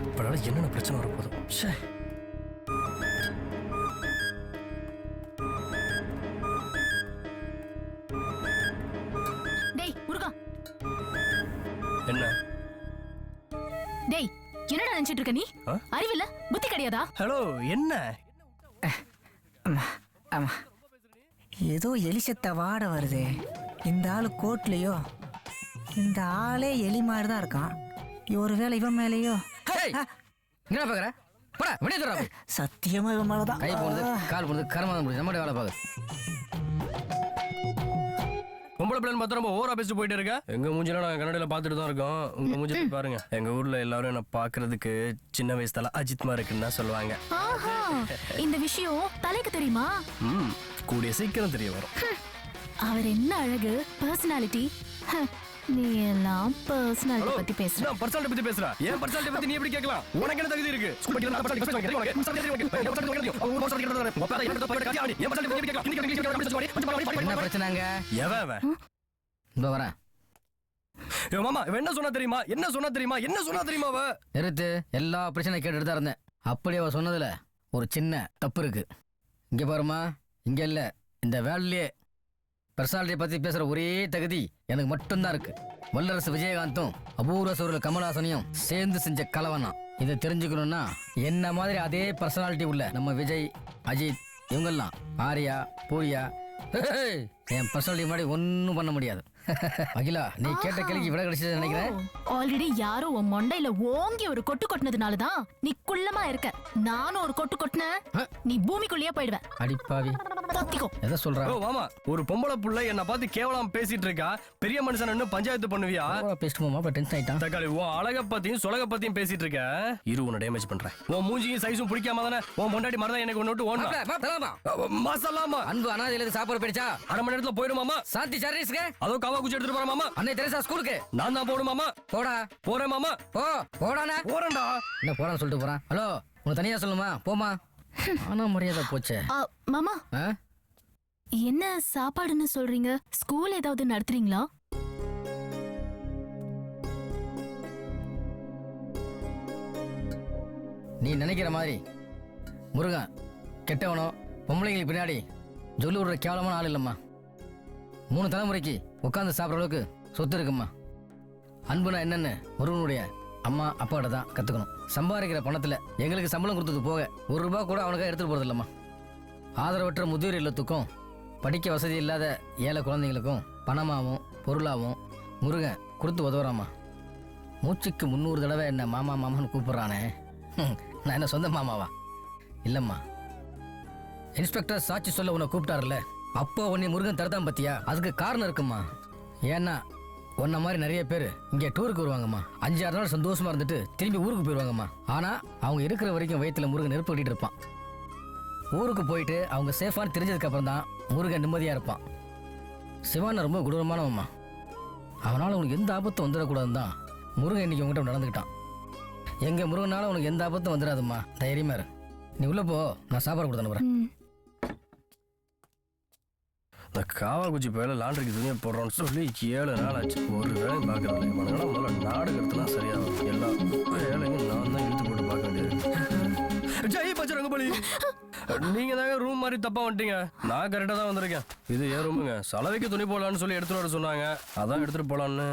இப்பனால என்னென்ன பிரச்சனை வரப்போதும். டேய் முருகா. என்ன டேய் என்னடா நினைச்சிட்டு இருக்க நீ? அறிவில்ல புத்தி கிடையாதா? ஹலோ என்ன? ஏதோ எலிசத்த வாட வருது. இந்த ஆளு கோட்லயோ இந்த ஆளே எலி மாதிரி தான் இருக்கான். ஒருவேளை இவன் மேலேயோ. என்ன பாக்குற? போடா வெளியே தர. சத்தியமா இவன் மேலதான். கை போடுது கால் போடுது கரமாதம் போடுது. நம்மளோட வேலை பாக்குது. பொம்பளை பிள்ளை பார்த்தா ரொம்ப ஓவரா பேசிட்டு போயிட்டே இருக்க. எங்க மூஞ்சில நான் கன்னடியில பாத்துட்டு தான் இருக்கோம். உங்க மூஞ்சி பாருங்க. எங்க ஊர்ல எல்லாரும் என்ன பாக்குறதுக்கு சின்ன வயசுல அஜித் மாதிரி இருக்குன்னு தான் சொல்லுவாங்க. இந்த விஷயம் தலைக்கு தெரியுமா? கூடிய சீக்கிரம் தெரிய வரும். அவர் என்ன அழகு, பர்சனாலிட்டி. நீ எல்லாம் பர்சனாலிட்டி பத்தி பேசுற. நான் பர்சனாலிட்டி பத்தி பேசுறா. ஏன் பர்சனாலிட்டி பத்தி நீ எப்படி கேட்கலாம்? உனக்கு என்ன தகுதி இருக்கு? ஸ்கூல் படிக்கிற நான் பர்சனாலிட்டி பேசுறேன். உனக்கு என்ன பிரச்சனைங்க? எவன் இந்த வரேன். ஏ மாமா இவன் என்ன சொன்னா தெரியுமா? என்ன சொன்னா தெரியுமா? என்ன சொன்னா தெரியுமா? அவ நிறுத்து. எல்லா பிரச்சனையும் கேட்டுட்டு தான் இருந்தேன். அப்படி அவ சொன்னதுல ஒரு சின்ன தப்பு இருக்கு. இங்க பாருமா, இங்க இல்ல இந்த வேலையிலே பர்சனாலிட்டியை பத்தி பேசுற ஒரே தகுதி எனக்கு மட்டும்தான் இருக்கு. வல்லரசு விஜயகாந்தும் அபூர்வ சூரியல் கமலஹாசனையும் சேர்ந்து செஞ்ச கலவனா. இதை தெரிஞ்சுக்கணும்னா என்ன மாதிரி அதே பர்சனாலிட்டி உள்ள நம்ம விஜய், அஜித், இவங்கெல்லாம் ஆர்யா, பூரியா, என் பர்சனாலிட்டி மாதிரி ஒன்னும் பண்ண முடியாது. அகிலா, நீ கேட்ட கேள்விக்கு விட கிடைச்சது நினைக்கிறேன். ஆல்ரெடி யாரோ உன் மண்டையில ஓங்கி ஒரு கொட்டு கொட்டினதுனாலதான் நீ குள்ளமா இருக்க. நானும் ஒரு கொட்டு கொட்டின நீ பூமிக்குள்ளேயே போயிடுவேன். அடிப்பாவி எதை சொல்ற? மாமா ஒரு பொம்பளை புள்ள என்ன பார்த்து கேவலம் பேசிட்டு இருக்கா. பெரிய மனுஷன் பஞ்சாயத்து பண்ணுவியா? டென்ஷன் ஆயிட்டான். தக்காளி உன் அழக பத்தியும் சொலக பத்தியும் பேசிட்டு இருக்க. இரு உன்னை டேமேஜ் பண்றேன். உன் மூஞ்சியும் சைஸும் பிடிக்காம தானே உன் பொண்டாட்டி மரதான் எனக்கு ஒண்ணு விட்டு ஓடணும். மசாலாமா அன்பு அனாதையில சாப்பாடு போயிடுச்சா? அரை மணி நேரத்துல போயிடுமாமா. சாந்தி சர்வீஸ்க்கு அதோ கவா குச்சி எடுத்துட்டு போற மாமா. அன்னை தெரசா ஸ்கூலுக்கு நான் தான் போடும் மாமா. போடா. போறேன் மாமா. போ போடானே. போறேன்டா. என்ன போறான்னு சொல்லிட்டு போறான். ஹலோ, உனக்கு தனியா சொல்லுமா? போமா. ஆனா மரியாதை போச்சே. மாமா என்ன சாப்பாடுன்னு சொல்றீங்க? ஸ்கூல் ஏதாவது நடத்துறீங்களா? நீ நினைக்கிற மாதிரி முருகன் கெட்டவனோ பொம்பளைங்களுக்கு பின்னாடி சொல்லி விடுற கேவலமான ஆள் இல்லம்மா. 3 தலைமுறைக்கு உட்காந்து சாப்பிட்ற அளவுக்கு சொத்து இருக்குமா. அன்புனா என்னன்னு முருகனுடைய அம்மா அப்பாட்ட தான் கற்றுக்கணும். சம்பாதிக்கிற பணத்தில் எங்களுக்கு சம்பளம் கொடுத்தது போக 1 ரூபா கூட அவனுக்காக எடுத்துகிட்டு போகிறது இல்லைம்மா. ஆதரவற்ற முதியோர் இல்லத்துக்கும் படிக்க வசதி இல்லாத ஏழை குழந்தைங்களுக்கும் பணமாகவும் பொருளாகவும் முருகன் கொடுத்து உதவுறாம்மா. மூச்சுக்கு 300 தடவை என்ன மாமா மாமான்னு கூப்பிட்றானே, நான் என்ன சொந்த மாமாவா? இல்லைம்மா. இன்ஸ்பெக்டர் சாட்சி சொல்ல உன்னை கூப்பிட்டாருல்ல, அப்போ உன்னை முருகன் தடுத்தான் பத்தியா? அதுக்கு காரணம் இருக்குமா. ஏன்னா உன்ன மாதிரி நிறைய பேர் இங்கே டூருக்கு வருவாங்கம்மா. 5-6 நாள் சந்தோஷமா இருந்துட்டு திரும்பி ஊருக்கு போயிடுவாங்கம்மா. ஆனால் அவங்க இருக்கிற வரைக்கும் வயிற்றுல முருகன் நெருப்பு கட்டிட்டு இருப்பான். ஊருக்கு போயிட்டு அவங்க சேஃபான்னு தெரிஞ்சதுக்கு அப்புறம் தான் முருகன் நிம்மதியாக இருப்பான். சிவான ரொம்ப கொடூரமானவம்மா. அவனால் உனக்கு எந்த ஆபத்தும் வந்துடக்கூடாதுன்னு தான் முருகன் இன்னைக்கு உங்ககிட்ட நடந்துக்கிட்டான். எங்கள் முருகனால உனக்கு எந்த ஆபத்தும் வந்துடாதும்மா. தைரியமா இரு. நீ உள்ள போ, நான் சாப்பாடு கொடுத்து அனுப்புறேன். இந்த காவாக்குச்சி பயில லாண்டரிக்கு துணியை போடுறோன்னு சொல்லி 7 நாள் ஆச்சு. ஒரு வேலையும் பார்க்கறதில்ல. இவனுங்களாம் முதல்ல நாடுகிறதுலாம் சரியாகும். எல்லா வேலையும் நான் தான் இழுத்து போட்டு பார்க்க வேண்டியது. ஜெய் பச்சரங்கபலி, நீங்க தாங்க ரூம் மாதிரி தப்பா வந்துட்டீங்க. நான் கரெக்டாக தான் வந்திருக்கேன். இது ஏன் ரூமுங்க. சலவைக்கு துணி போடலான்னு சொல்லி எடுத்துட்டு வர சொன்னாங்க. அதான் எடுத்துட்டு போலான்னு.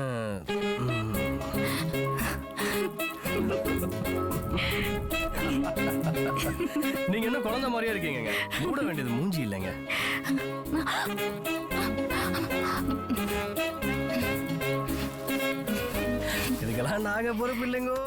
நீங்க என்ன குழந்தை மாதிரியே இருக்கீங்க. மூட வேண்டியது மூஞ்சி இல்லைங்க. இதுக்கெல்லாம் நாங்க பொறுப்பு இல்லைங்கோ.